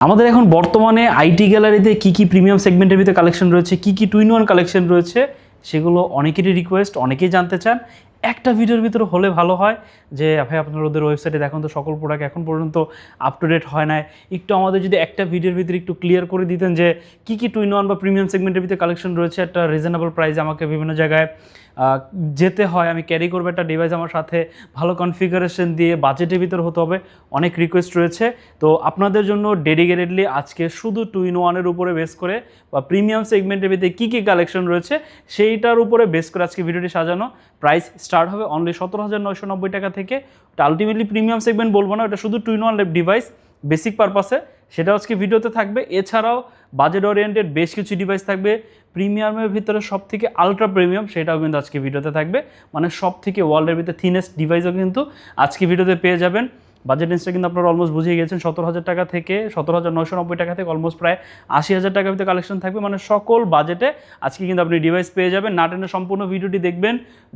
আমাদের এখন বর্তমানে আইটি গ্যালারিতে কি প্রিমিয়াম সেগমেন্টের ভিতরে কালেকশন রয়েছে, কি টু ইন ওয়ান কালেকশন রয়েছে, সেগুলো অনেকেরই রিকোয়েস্ট, অনেকেই জানতে চান। একটা ভিডিওর ভিতরে হলে ভালো হয় যে ভাই আপনার ওদের ওয়েবসাইটে দেখুন তো সকল প্রোডাক্ট এখন পর্যন্ত আপ টু ডেট হয় না, একটু আমাদের যদি একটা ভিডিওর ভিতরে একটু ক্লিয়ার করে দিতেন যে কি টু ইন ওয়ান বা প্রিমিয়াম সেগমেন্টের ভিতরে কালেকশন রয়েছে, একটা রিজনেবল প্রাইসে আমাকে বিভিন্ন জায়গায় যেতে হয়, আমি ক্যারি করবো একটা ডিভাইস আমার সাথে, ভালো কনফিগারেশন দিয়ে বাজেটের ভিতরে হতে হবে, অনেক রিকোয়েস্ট রয়েছে। তো আপনাদের জন্য ডেডিকেটেডলি আজকে শুধু টু ইন ওয়ানের উপরে বেস করে বা প্রিমিয়াম সেগমেন্টের ভিতরে কী কালেকশন রয়েছে সেইটার উপরে বেস করে আজকে ভিডিওটি সাজানো। প্রাইস স্টার্ট হবে অনলি 17,990 টাকা থেকে। ওটা আলটিমেটলি প্রিমিয়াম সেগমেন্ট বলবো না, ওটা শুধু two in one device basic পারপাসে, সেটা আজকে ভিডিওতে থাকবে। এছাড়াও বাজেট ওরিয়েন্টেড বেশ কিছু ডিভাইস থাকবে, প্রিমিয়ামের ভিতরে সব থেকে আলট্রা প্রিমিয়াম সেটাও কিন্তু আজকে ভিডিওতে থাকবে, মানে সব থেকে ওয়ার্ল্ডের ভিতরে থিনেস্ট ডিভাইসও কিন্তু আজকে ভিডিওতে পেয়ে যাবেন। বাজেট রেঞ্জটা কিন্তু আপনারা অলমোস্ট বুঝিয়ে গেছেন, 17,000 টাকা থেকে 17,990 টাকা থেকে অলমোস্ট প্রায় 80,000 টাকার ভিতরে কালেকশন থাকবে, মানে সকল বাজেটে আজকে কিন্তু আপনি ডিভাইস পেয়ে যাবেন। না টেনে সম্পূর্ণ ভিডিওটি দেখবেন।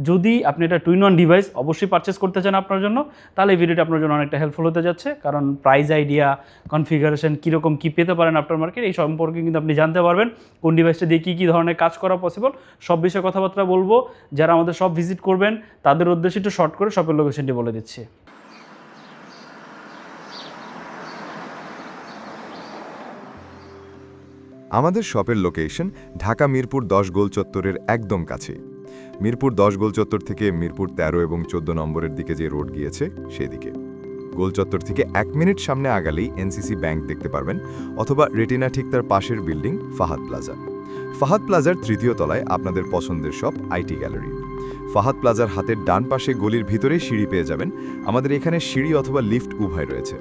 যদি আপনি এটা টু ইন ওয়ান ডিভাইস অবশ্যই পারচেস করতে চান আপনার জন্য, তাহলে এই ভিডিওটি আপনার জন্য অনেকটা হেল্পফুল হতে যাচ্ছে, কারণ প্রাইস আইডিয়া, কনফিগারেশন, কীরকম কী পেতে পারেন আফটার মার্কেট, এই সম্পর্কে কিন্তু আপনি জানতে পারবেন। কোন ডিভাইসটা দিয়ে কী ধরনের কাজ করা পসিবল সব বিষয়ে কথাবার্তা বলবো। যারা আমাদের সব ভিজিট করবেন তাদের উদ্দেশ্যে একটু শর্ট করে শপের লোকেশনটি বলে দিচ্ছি। আমাদের শপের লোকেশন ঢাকা মিরপুর 10 গোল চত্বরের একদম কাছে। মিরপুর 10 গোল চত্বর থেকে মিরপুর 13 এবং 14 নম্বরের দিকে যে রোড গিয়েছে সেদিকে। গোল চত্বর থেকে 1 মিনিট সামনে আগালেই এনসিসি ব্যাংক দেখতে পারবেন, অথবা রেটিনা ঠিক তার পাশের বিল্ডিং ফাহাদ প্লাজা। ফাহাদ প্লাজার তৃতীয় তলায় আপনাদের পছন্দের শপ আইটি গ্যালারি। ফাহাদ প্লাজার হাতের ডান পাশে গলির ভিতরে সিঁড়ি পেয়ে যাবেন। আমাদের এখানে সিঁড়ি অথবা লিফট উভয় রয়েছে।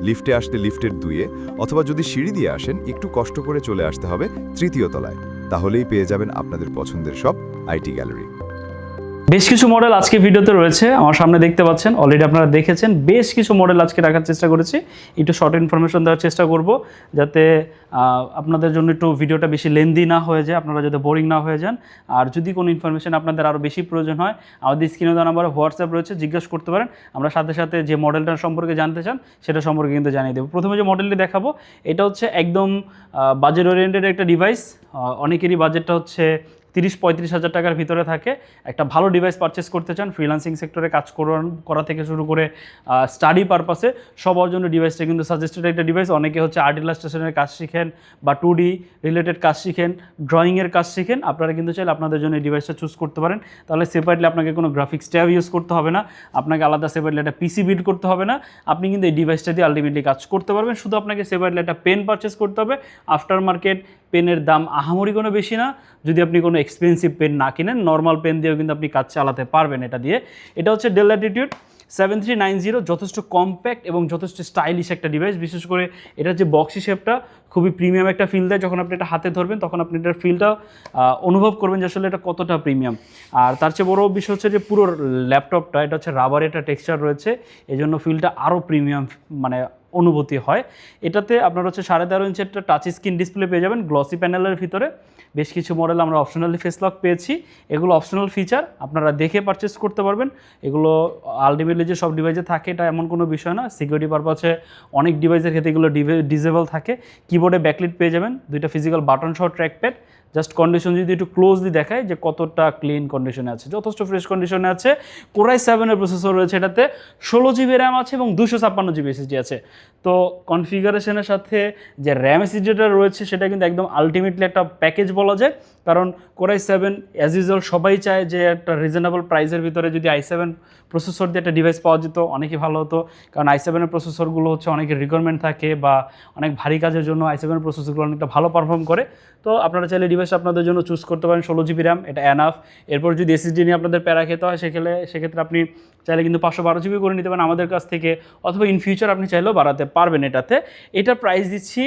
লিফটে আসতে লিফটের 2-এ, অথবা যদি সিঁড়ি দিয়ে আসেন একটু কষ্ট করে চলে আসতে হবে তৃতীয় তলায়, তাহলেই পেয়ে যাবেন আপনাদের পছন্দের সব আইটি গ্যালারি। বেশ কিছু মডেল আজকে ভিডিওতে রয়েছে, আমার সামনে দেখতে পাচ্ছেন, অলরেডি আপনারা দেখেছেন। বেশ কিছু মডেল আজকে রাখার চেষ্টা করেছি, একটু শর্ট ইনফরমেশন দেওয়ার চেষ্টা করব, যাতে আপনাদের জন্য একটু ভিডিওটা বেশি লেন্দি না হয়ে যায়, আপনারা যাতে বোরিং না হয়ে যান। আর যদি কোনো ইনফরমেশন আপনাদের আরও বেশি প্রয়োজন হয়, আমাদের স্ক্রিনে দেওয়া নাম্বারে হোয়াটসঅ্যাপ রয়েছে, জিজ্ঞাসা করতে পারেন। আমরা সাথে সাথে যে মডেলটার সম্পর্কে জানতে চান সেটা সম্পর্কে কিন্তু জানিয়ে দেবো। প্রথমে যে মডেলটি দেখাবো, এটা হচ্ছে একদম বাজেট ওরিয়েন্টেড একটা ডিভাইস। অনেকেরই বাজেটটা হচ্ছে 30-35 হাজার টাকার ভিতরে থাকে। একটা ভালো ডিভাইস পারচেস করতে চান, ফ্রিল্যান্সিং সেক্টরে কাজ করা থেকে শুরু করে স্টাডি পারপাসে সবার জন্য ডিভাইসটা কিন্তু সাজেস্টেড একটা ডিভাইস। অনেকে হচ্ছে আর্ট ইলাস্ট্রেশনের কাজ শিখেন বা 2D রিলেটেড কাজ শিখেন, ড্রয়িংয়ের কাজ শিখেন, আপনারা কিন্তু চাইলে আপনাদের জন্য এই ডিভাইসটা চুজ করতে পারেন। তাহলে সেপারেটলি আপনাকে কোনো গ্রাফিক্স ট্যাব ইউজ করতে হবে না, আপনাকে আলাদা সেপারেটলি একটা পিসি বিল্ড করতে হবে না, আপনি কিন্তু এই ডিভাইসটা দিয়ে আলটিমেটলি কাজ করতে পারবেন। শুধু আপনাকে সেপারেটলি একটা পেন পারচেস করতে হবে। আফটার মার্কেট পেনের দাম আহামরি কোনো বেশি না, যদি আপনি কোনো এক্সপেন্সিভ পেন না কিনেন, নর্মাল পেন দিয়েও কিন্তু আপনি কাজ চালাতে পারবেন এটা দিয়ে। এটা হচ্ছে ডেল ল্যাটিটিউড 7390, যথেষ্ট কম্প্যাক্ট এবং যথেষ্ট স্টাইলিশ একটা ডিভাইস। বিশেষ করে এটা যে বক্সি শেপটা খুবই প্রিমিয়াম একটা ফিল দেয়। যখন আপনি এটা হাতে ধরবেন তখন আপনি এটার ফিলটা অনুভব করবেন যে আসলে এটা কতটা প্রিমিয়াম। আর তার চেয়ে বড় বিষয় হচ্ছে যে পুরো ল্যাপটপটা এটা হচ্ছে রাবারের একটা টেক্সচার রয়েছে, এই জন্য ফিলটা আরও প্রিমিয়াম মানে অনুভূতি হয়। এটাতে আপনার হচ্ছে 13.5 ইঞ্চি একটা টাচ স্ক্রিন ডিসপ্লে পেয়ে যাবেন গ্লসি প্যানেলের ভিতরে। বেশ কিছু মডেল আমরা অপশনালি ফেস লক পেয়েছি, এগুলো অপশনাল ফিচার, আপনারা দেখে পারচেস করতে পারবেন। এগুলো আলটিমেটলি যে সব ডিভাইসে থাকে এটা এমন কোনো বিষয় না, সিকিউরিটি পারপাসে অনেক ডিভাইসের ক্ষেত্রে এগুলো ডিসেবল থাকে। কিবোর্ডে ব্যাকলিট পেয়ে যাবেন, 2টা ফিজিক্যাল বাটন সহ ট্র্যাকপ্যাড। জাস্ট কন্ডিশন যদি একটু ক্লোজলি দেখায় যে কতটা ক্লিন কন্ডিশনে আছে, যথেষ্ট ফ্রেশ কন্ডিশনে আছে। কোরাই 7 প্রসেসর রয়েছে এটাতে, 16 জিবি র্যাম আছে এবং 256 জিবি এসএসডি আছে। তো কনফিগারেশনের সাথে যে র্যাম এসএসডিটা রয়েছে সেটা কিন্তু একদম আলটিমেটলি একটা প্যাকেজ বলা যায়, কারণ কোরাই 7 অ্যাজ ইউজুয়াল সবাই চায় যে একটা রিজনেবল প্রাইসের ভিতরে যদি i7 প্রসেসর দিয়ে একটা ডিভাইস পাওয়া যেত অনেকই ভালো হতো, কারণ i7 প্রসেসরগুলো হচ্ছে অনেকের রিকোয়ারমেন্ট থাকে বা অনেক ভারী কাজের জন্য i7 প্রসেসরগুলো অনেকটা ভালো পারফর্ম করে। তো আপনারা চাইলে ডিভাইস আপনাদের জন্য চুজ করতে পারেন, 16 জিবি র্যাম, এটা এনাফ। এরপর যদি এসএসডি নিয়ে আপনাদের প্যারা খেতে হয় সেক্ষেত্রে আপনি চাইলে কিন্তু 512 জিবি করে নিতে পারেন আমাদের কাছ থেকে, অথবা ইন ফিউচার আপনি চাইলেও বাড়াতে পারবেন এটাতে। এটার প্রাইস দিচ্ছি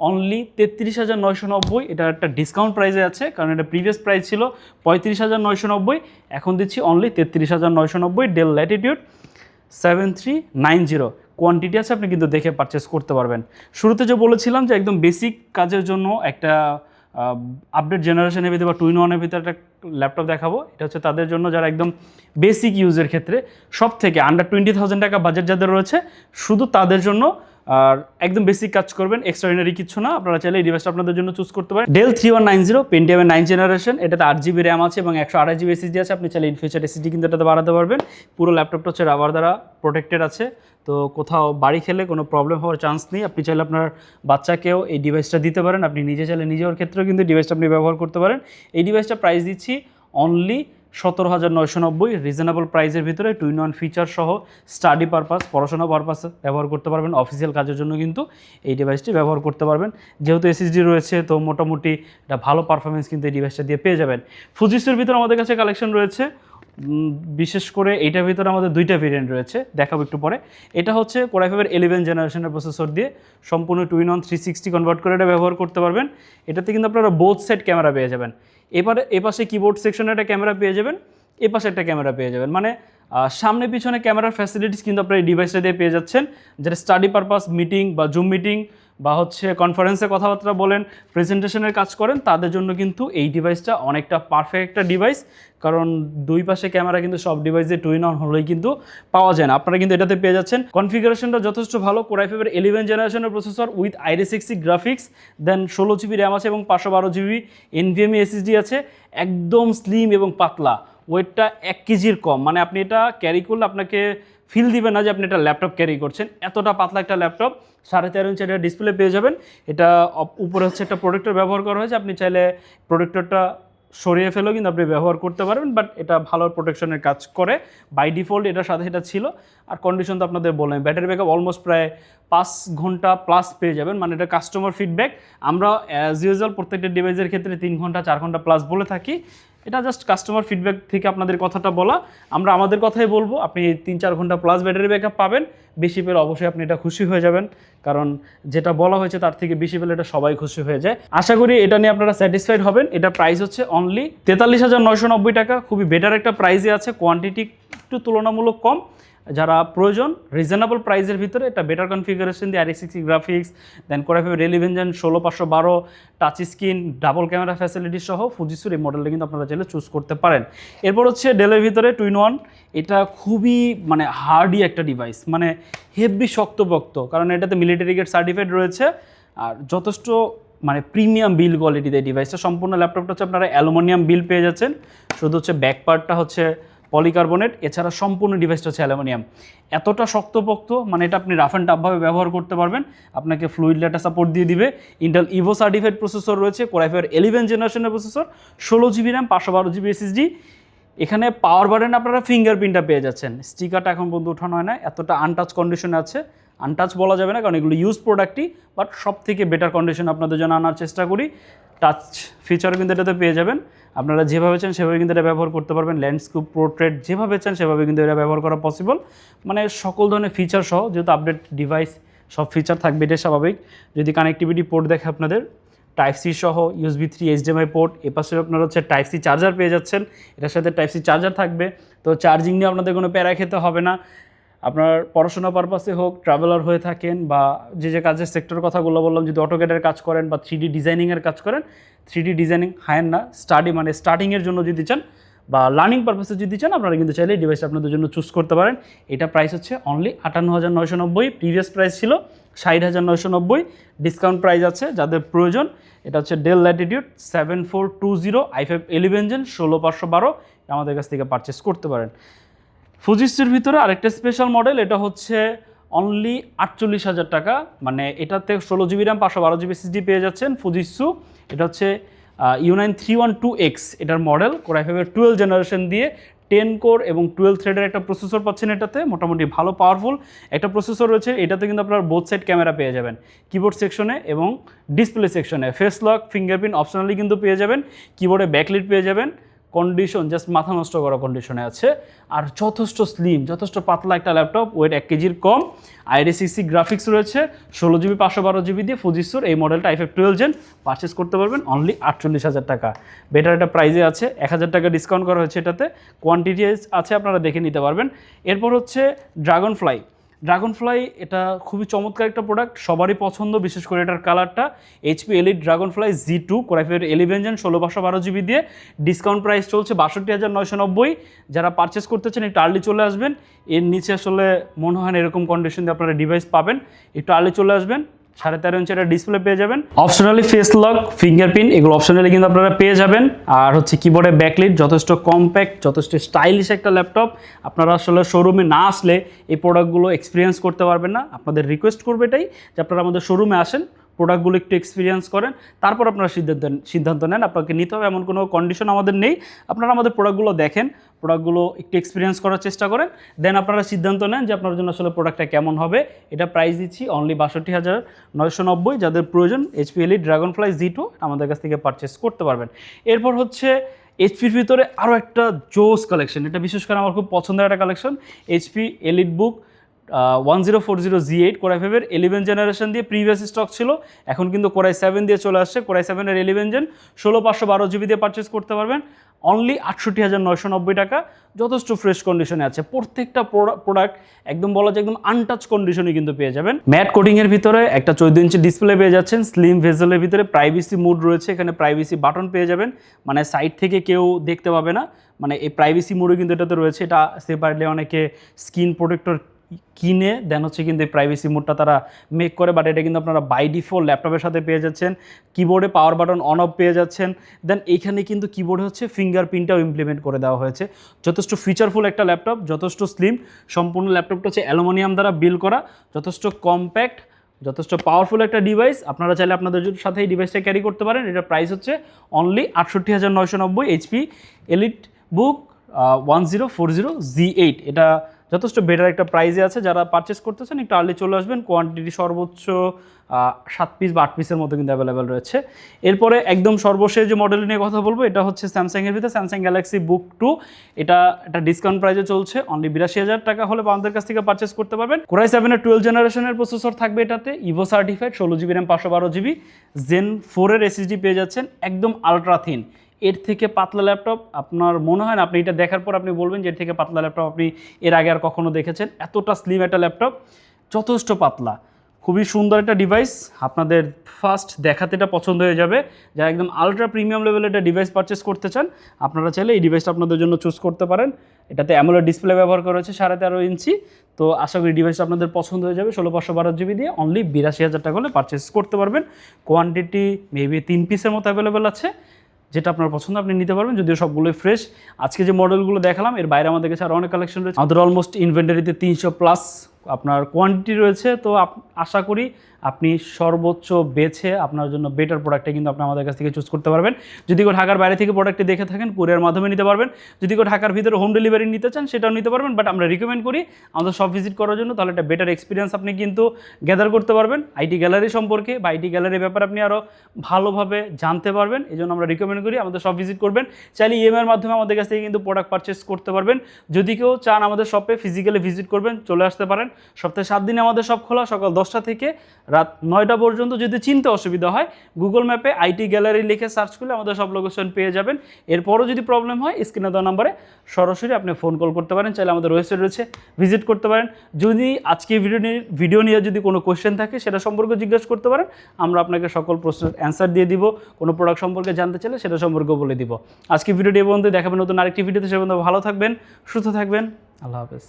অনলি 33,990। এটা একটা ডিসকাউন্ট প্রাইসে আছে, কারণ এটা প্রিভিয়াস প্রাইস ছিল 35,990, এখন দিচ্ছি অনলি 33,990। ডেল ল্যাটিটিউড 7390 কোয়ান্টিটি আছে, আপনি কিন্তু দেখে পারচেস করতে পারবেন। শুরুতে যে বলেছিলাম যে একদম বেসিক কাজের জন্য একটা আপডেট জেনারেশনের ভিতরে বা টু ইন ওয়ানের ভিতরে একটা ল্যাপটপ দেখাবো। এটা হচ্ছে তাদের জন্য যারা একদম বেসিক ইউজের ক্ষেত্রে সব থেকে আন্ডার 20,000 টাকা বাজেট যাদের রয়েছে, শুধু তাদের জন্য আর একদম বেসিক কাজ করবেন, এক্সট্রাঅর্ডিনারি কিছু না। আপনারা চাইলে এই ডিভাইসটা আপনাদের জন্য চুজ করতে পারেন। ডেল 3190 পেন্টিয়ামের 9 জেনারেশন, এটাতে 8GB র্যাম আছে এবং 128GB SSD আছে। আপনি চাইলে ইন ফিউচার SSD কিন্তু এটাতে বাড়াতে পারবেন। পুরো ল্যাপটপটা হচ্ছে রাবার দ্বারা প্রোটেক্টেড আছে, তো কোথাও বাড়ি খেলে কোনো প্রবলেম হওয়ার চান্স নেই। আপনি চাইলে আপনার বাচ্চাকেও এই ডিভাইসটা দিতে পারেন, আপনি নিজে চাইলে নিজের ক্ষেত্রেও কিন্তু ডিভাইসটা আপনি ব্যবহার করতে পারেন। এই ডিভাইসটা প্রাইস দিচ্ছি অনলি 17,990, রিজনেবল প্রাইসের ভিতরে 2-in-1 ফিচার সহ স্টাডি পারপাস, পড়াশোনা পারপাস ব্যবহার করতে পারবেন। অফিসিয়াল কাজের জন্য কিন্তু এই ডিভাইসটি ব্যবহার করতে পারবেন। যেহেতু SSD রয়েছে, তো মোটামুটি একটা ভালো পারফরমেন্স কিন্তু এই ডিভাইসটা দিয়ে পেয়ে যাবেন। ফুজিসের ভিতরে আমাদের কাছে কালেকশন রয়েছে, বিশেষ করে এইটার ভিতরে আমাদের দুইটা ভেরিয়েন্ট রয়েছে, দেখাবো একটু পরে। এটা হচ্ছে Core i5 এর 11 জেনারেশনের প্রসেসর দিয়ে সম্পূর্ণ 2-in-1 360 কনভার্ট করে এটা ব্যবহার করতে পারবেন। এটাতে কিন্তু আপনারা বোথ সাইড ক্যামেরা পেয়ে যাবেন। এবারে এপাশে কিবোর্ড সেকশনে একটা ক্যামেরা পেয়ে যাবেন, এপাশে একটা ক্যামেরা পেয়ে যাবেন, মানে সামনে পিছনে ক্যামেরার ফ্যাসিলিটিস কিন্তু আপনার এই ডিভাইসটা দিয়ে পেয়ে যাচ্ছেন। যেটা স্টাডি পারপাস, মিটিং বা জুম মিটিং বা হচ্ছে কনফারেন্সে কথাবার্তা বলেন, প্রেজেন্টেশনের কাজ করেন, তাদের জন্য কিন্তু এই ডিভাইসটা অনেকটা পারফেক্ট একটা ডিভাইস। কারণ দুই পাশে ক্যামেরা কিন্তু সব ডিভাইসে 2-in-1 হলেই কিন্তু পাওয়া যায় না, আপনারা কিন্তু এটাতে পেয়ে যাচ্ছেন। কনফিগারেশনটা যথেষ্ট ভালো। Core i5 এর 11 জেনারেশনের processor with Iris-Xe graphics, then 16GB RAM আছে এবং 512GB NVMe SSD আছে। একদম স্লিম এবং পাতলা, ওয়েটটা 1 কেজির কম, মানে আপনি এটা ক্যারি করলে আপনাকে ফিল দিবে না যে আপনি একটা ল্যাপটপ ক্যারি করছেন। এতটা পাতলা একটা ল্যাপটপ, 3.5 ইঞ্চি একটা ডিসপ্লে পেয়ে যাবেন। এটা উপরে হচ্ছে একটা প্রোটেক্টর ব্যবহার করা হয়েছে, আপনি চাইলে প্রোটেক্টরটা সরিয়ে ফেলেও কিন্তু আপনি ব্যবহার করতে পারবেন, বাট এটা ভালো প্রোটেকশনের কাজ করে বাই ডিফল্ট, এটার সাথে এটা ছিল। আর কন্ডিশন তো আপনাদের বললাম, ব্যাটারি ব্যাকআপ অলমোস্ট প্রায় 5 ঘন্টা প্লাস পেয়ে যাবেন, মানে এটা কাস্টমার ফিডব্যাক। আমরা অ্যাজ ইউজুয়াল প্রত্যেকটা ডিভাইসের ক্ষেত্রে 3 ঘন্টা 4 ঘন্টা প্লাস বলে থাকি, এটা জাস্ট কাস্টমার ফিডব্যাক থেকে আপনাদের কথাটা বলা। আমরা আমাদের কথাই বলবো, আপনি 3-4 ঘন্টা প্লাস ব্যাটারি ব্যাকআপ পাবেন। বেশি পেলে অবশ্যই আপনি এটা খুশি হয়ে যাবেন, কারণ যেটা বলা হয়েছে তার থেকে বেশি পেলে এটা সবাই খুশি হয়ে যায়। আশা করি এটা নিয়ে আপনারা স্যাটিসফাইড হবেন। এটা প্রাইস হচ্ছে অনলি 43,990 টাকা, খুবই বেটার একটা প্রাইসে আছে, কোয়ান্টিটি একটু তুলনামূলক কম। যারা প্রয়োজন রিজনেবল প্রাইসের ভিতরে এটা বেটার কনফিগারেশন দিয়ে Iris-Xe গ্রাফিক্স, দেন Core i5 11 16512 touch screen, double camera facility সহ ফুজিসুর এই মডেলটা কিন্তু আপনারা চাইলে চুজ করতে পারেন। এরপর হচ্ছে ডেলের ভিতরে 2-in-1, এটা খুবই মানে হার্ডি একটা ডিভাইস, মানে হেভি শক্তপোক্ত, কারণ এটাতে মিলিটারি গ্রেড সার্টিফাইড রয়েছে আর যথেষ্ট মানে প্রিমিয়াম বিল কোয়ালিটিতে ডিভাইসটা। সম্পূর্ণ ল্যাপটপটা হচ্ছে আপনারা অ্যালুমিনিয়াম বিল পেয়ে যাচ্ছেন, শুধু হচ্ছে ব্যাক পার্টটা হচ্ছে পলিকার্বনেট, এছাড়া সম্পূর্ণ ডিভাইসটা হচ্ছে অ্যালুমিনিয়াম। এতটা শক্তপোক্ত, মানে এটা আপনি রাফ অ্যান্ড টাফভাবে ব্যবহার করতে পারবেন। আপনাকে ফ্লুইড ডেটা সাপোর্ট দিয়ে দিবে। ইন্টেল ইভো সার্টিফাইড প্রসেসর রয়েছে, Core i5 এর 11 জেনারেশনের processor, 16GB RAM, 512GB SSD। এখানে পাওয়ার বাটনে আপনারা ফিঙ্গারপ্রিন্টটা পেয়ে যাচ্ছেন। স্টিকারটা এখন পর্যন্ত ওঠানো হয় না, এতটা আনটাচ কন্ডিশনে আছে। আনটাচ বলা যাবে না কারণ এগুলো ইউজ প্রোডাক্টই, বাট সব থেকে বেটার কন্ডিশন আপনাদের জন্য আনার চেষ্টা করি। টাচ ফিচার কিন্তু এটাতে পেয়ে যাবেন, আপনারা যেভাবে চান সেভাবে কিন্তু এটা ব্যবহার করতে পারবেন। ল্যান্ডস্কেপ, পোর্ট্রেট যেভাবে চান সেভাবে কিন্তু এটা ব্যবহার করা পসিবল, মানে সকল ধরনের ফিচার সহ, যেহেতু আপডেট ডিভাইস সব ফিচার থাকবে, এটা স্বাভাবিক। যদি কানেক্টিভিটি পোর্ট দেখে আপনাদের Type-C সহ USB 3 HDMI পোর্ট, এপাশে আপনারা হচ্ছে Type-C চার্জার পেয়ে যাচ্ছেন, এটার সাথে Type-C চার্জার থাকবে, তো চার্জিং নিয়ে আপনাদের কোনো প্যারা খেতে হবে না। আপনার পড়াশোনা পারপাসে হোক, ট্রাভেলার হয়ে থাকেন, বা যে কাজের সেক্টরের কথাগুলো বললাম, যদি অটোক্যাডের কাজ করেন বা 3D ডিজাইনিংয়ের কাজ করেন, 3D ডিজাইনিং হায়ার না, স্টাডি মানে স্টার্টিংয়ের জন্য যদি চান বা লার্নিং পারপাসে যদি চান, আপনারা কিন্তু চাইলে এই ডিভাইসটা আপনাদের জন্য চুজ করতে পারেন। এটা প্রাইস হচ্ছে অনলি 58,990, প্রিভিয়াস প্রাইস ছিল 60,990, ডিসকাউন্ট প্রাইস আছে যাদের প্রয়োজন। এটা হচ্ছে ডেল ল্যাটিটিউড 7420 i5 11 Gen 16512, আমাদের কাছ থেকে পারচেস করতে পারেন। ফুজিসের ভিতরে আরেকটা স্পেশাল মডেল, এটা হচ্ছে অনলি 48,000 টাকা, মানে এটাতে 16GB র্যাম, 512GB SSD পেয়ে যাচ্ছেন ফুজিসু। এটা হচ্ছে U9 312X এটার মডেল, Core i5 এর 12 জেনারেশন দিয়ে 10 কোর এবং 12 থ্রেডের একটা প্রসেসর পাচ্ছেন। এটাতে মোটামুটি ভালো পাওয়ারফুল একটা প্রসেসর রয়েছে। এটাতে কিন্তু আপনার বোথ সাইড ক্যামেরা পেয়ে যাবেন, কিবোর্ড সেকশনে এবং ডিসপ্লে সেকশনে। ফেস লক, ফিঙ্গারপ্রিন্ট অপশনালি কিন্তু পেয়ে যাবেন, কিবোর্ডে ব্যাকলিট পেয়ে যাবেন। কন্ডিশন জাস্ট মাথা নষ্ট করা কন্ডিশনে আছে, আর যথেষ্ট স্লিম, যথেষ্ট পাতলা একটা ল্যাপটপ, ওয়েট 1 কেজির কম। Iris-Xe গ্রাফিক্স রয়েছে 16GB 512GB দিয়ে ফুজিসুর এই মডেলটা i5 12 Gen পারচেস করতে পারবেন অনলি 48,000 টাকা। বেটার একটা প্রাইজে আছে, 1,000 টাকা ডিসকাউন্ট করা হয়েছে এটাতে, কোয়ান্টিটি আছে আপনারা দেখে নিতে পারবেন। এরপর হচ্ছে ড্রাগনফ্লাই। ড্রাগনফ্লাই এটা খুবই চমৎকার একটা প্রোডাক্ট, সবারই পছন্দ, বিশেষ করে এটার কালারটা। HP Elite Dragonfly Z2 Core i5 11 gen 16/12 GB দিয়ে ডিসকাউন্ট প্রাইস চলছে 62,990। যারা পারচেস করতে চান একটু আর্লি চলে আসবেন। এর নিচে আসলে মনে হয় না এরকম কন্ডিশন দিয়ে আপনারা ডিভাইস পাবেন, একটু আর্লি চলে আসবেন। 13.5 ইঞ্চের ডিসপ্লে পেয়ে যাবেন, অপশনালি ফেস লক, ফিঙ্গারপ্রিন্ট এগুলো অপশনালি কিন্তু আপনারা পেয়ে যাবেন। আর হচ্ছে কিবোর্ডে ব্যাকলিট, যথেষ্ট কম্প্যাক্ট, যথেষ্ট স্টাইলিশ একটা ল্যাপটপ। আপনারা আসলে শোরুমে না আসলে এই প্রোডাক্টগুলো এক্সপিরিয়েন্স করতে পারবেন না। আপনাদের রিকোয়েস্ট করবে এটাই যে আপনারা আমাদের শোরুমে আসেন, প্রোডাক্টগুলো একটু এক্সপিরিয়েন্স করেন, তারপর আপনারা সিদ্ধান্ত নেন। আপনাকে নিতে হবে এমন কোনো কন্ডিশন আমাদের নেই। আপনারা আমাদের প্রোডাক্টগুলো দেখেন, প্রোডাক্টগুলো একটু এক্সপিরিয়েন্স করার চেষ্টা করেন, দেন আপনারা সিদ্ধান্ত নেন যে আপনার জন্য আসলে প্রোডাক্টটা কেমন হবে। এটা প্রাইস দিচ্ছি অনলি 62,990। যাদের প্রয়োজন এইচপি এলিট ড্রাগনফ্লাই Z2 আমাদের কাছ থেকে পারচেস করতে পারবেন। এরপর হচ্ছে এইচপির ভিতরে আরও একটা জোস কালেকশন, এটা বিশেষ করে আমার খুব পছন্দের একটা কালেকশন, এইচপি এলিট বুক 1040 Z8 Core i5 এর 11 জেনারেশন দিয়ে প্রিভিয়াস স্টক ছিল, এখন কিন্তু Core i7 দিয়ে চলে আসছে। Core i7 এর 11 জেন 16/512 GB দিয়ে পারচেস করতে পারবেন অনলি 68,990 টাকা। যথেষ্ট ফ্রেশ কন্ডিশনে আছে প্রত্যেকটা প্রোডাক্ট, একদম বলা যায় একদম আনটাচ কন্ডিশনে কিন্তু পেয়ে যাবেন। ম্যাট কোটিংয়ের ভিতরে একটা 14 ইঞ্চি ডিসপ্লে পেয়ে যাচ্ছেন, স্লিম ভেজেলের ভিতরে প্রাইভেসি মোড রয়েছে, এখানে প্রাইভেসি বাটন পেয়ে যাবেন, মানে সাইড থেকে কেউ দেখতে পাবে না, মানে এই প্রাইভেসি মোডও কিন্তু এটাতে রয়েছে। এটা সেপারেটলি অনেকে স্ক্রিন প্রোটেক্টর কিনে দেন হচ্ছে কিন্তু এই প্রাইভেসি মোডটা তারা মেক করে, বাট এটা কিন্তু আপনারা বাই ডিফল্ট ল্যাপটপের সাথে পেয়ে যাচ্ছেন। কিবোর্ডে পাওয়ার বাটন অন অফ পেয়ে যাচ্ছেন, দেন এইখানে কিন্তু কিবোর্ডে হচ্ছে ফিঙ্গারপ্রিন্টটাও ইমপ্লিমেন্ট করে দেওয়া হয়েছে। যথেষ্ট ফিচারফুল একটা ল্যাপটপ, যথেষ্ট স্লিম, সম্পূর্ণ ল্যাপটপটা হচ্ছে অ্যালুমিনিয়াম দ্বারা বিল্ড করা, যথেষ্ট কম্প্যাক্ট, যথেষ্ট পাওয়ারফুল একটা ডিভাইস। আপনারা চাইলে আপনাদের সাথে এই ডিভাইসটা ক্যারি করতে পারেন। এটার প্রাইস হচ্ছে অনলি 68,990। এইচপি এলিট বুক 1040 Z8, এটা যথেষ্ট বেটার একটা প্রাইসে আছে। যারা পারচেস করতেছেন একটু আর্লি চলে আসবেন। কোয়ান্টিটি সর্বোচ্চ 7 পিস বা 8 পিসের মতো কিন্তু অ্যাভেলেবেল রয়েছে। এরপরে একদম সর্বশেষ যে মডেল নিয়ে কথা বলবো, এটা হচ্ছে স্যামসাংয়ের ভিতরে স্যামসাং গ্যালাক্সি বুক 2। এটা একটা ডিসকাউন্ট প্রাইসে চলছে, অনলি 82,000 টাকা হলে আমাদের কাছ থেকে পারচেস করতে পারবেন। Core i7 এর 12 জেনারেশনের প্রসেসর থাকবে এটাতে, Ivo certified, 16GB RAM 512GB, Zen 4 এর SSD পেয়ে যাচ্ছেন, একদম আলট্রা থিন। এর থেকে পাতলা ল্যাপটপ আপনার মনে হয় না, আপনি এটা দেখার পর আপনি বলবেন যে এর থেকে পাতলা ল্যাপটপ আপনি এর আগে আর কখনো দেখেছেন। এতটা স্লিম একটা ল্যাপটপ, যথেষ্ট পাতলা, খুবই সুন্দর একটা ডিভাইস। আপনাদের ফার্স্ট দেখাতে এটা পছন্দ হয়ে যাবে। যারা একদম আলট্রা প্রিমিয়াম লেভেলের একটা ডিভাইস পারচেস করতে চান, আপনারা চাইলে এই ডিভাইসটা আপনাদের জন্য চুজ করতে পারেন। এটাতে অ্যামোলেড ডিসপ্লে ব্যবহার করা হয়েছে 13.5 ইঞ্চি। তো আশা করি ডিভাইসটা আপনাদের পছন্দ হয়ে যাবে। 16/512 দিয়ে অনলি 82,000 টাকা হলে পারচেস করতে পারবেন। কোয়ান্টিটি মেবি 3 পিসের মতো অ্যাভেলেবেল আছে, যেটা আপনার পছন্দ আপনি নিতে পারবেন, যদিও সবগুলোই ফ্রেশ। আজকে যে মডেলগুলো দেখালাম এর বাইরে আমাদের কাছে আরও অনেক কালেকশন রয়েছে। আমাদের অলমোস্ট ইনভেন্টারিতে 300+ আপনার কোয়ান্টিটি রয়েছে। তো আশা করি আপনি সর্বোচ্চ বেছে আপনার জন্য বেটার প্রোডাক্টটা কিন্তু আপনি আমাদের কাছ থেকে চুজ করতে পারবেন। যদি কেউ ঢাকার বাইরে থেকে প্রোডাক্টটি দেখে থাকেন, কুরিয়ার মাধ্যমে নিতে পারবেন। যদি কেউ ঢাকার ভিতরে হোম ডেলিভারি নিতে চান, সেটাও নিতে পারবেন, বাট আমরা রিকমেন্ড করি আমাদের সব ভিজিট করার জন্য, তাহলে একটা বেটার এক্সপিরিয়েন্স আপনি কিন্তু গ্যাদার করতে পারবেন। আইটি গ্যালারি সম্পর্কে বা আইটি গ্যালারির ব্যাপারে আপনি আরও ভালোভাবে জানতে পারবেন। এই জন্য আমরা রিকমেন্ড করি আমাদের সব ভিজিট করবেন। চাইলে ইএমআইয়ের মাধ্যমে আমাদের কাছ থেকে কিন্তু প্রোডাক্ট পারচেস করতে পারবেন। যদি কেউ চান আমাদের শপে ফিজিক্যালি ভিজিট করবেন, চলে আসতে পারেন। সপ্তাহে 7 দিনে আমাদের শপ খোলা, সকাল 10টা থেকে রাত 9টা পর্যন্ত। যদি চিনতে অসুবিধা হয়, গুগল ম্যাপে আইটি গ্যালারি লিখে সার্চ করলে আমাদের সব লোকেশন পেয়ে যাবেন। এরপরও যদি প্রবলেম হয়, স্ক্রিনে দেওয়া নাম্বারে সরাসরি আপনি ফোন কল করতে পারেন, চাইলে আমাদের ওয়েবসাইট রয়েছে, ভিজিট করতে পারেন। যদি আজকে ভিডিও নিয়ে যদি কোনো কোয়েশ্চেন থাকে, সেটা সম্পর্কে জিজ্ঞাসা করতে পারেন, আমরা আপনাকে সকল প্রশ্নের অ্যান্সার দিয়ে দিব। কোনো প্রোডাক্ট সম্পর্কে জানতে চাইলে সেটা সম্পর্কে বলে দিব। আজকে ভিডিওটি এই পর্যন্ত, দেখাবেন নতুন আরেকটি ভিডিওতে। সে পর্যন্ত ভালো থাকবেন, সুস্থ থাকবেন, আল্লাহ হাফেজ।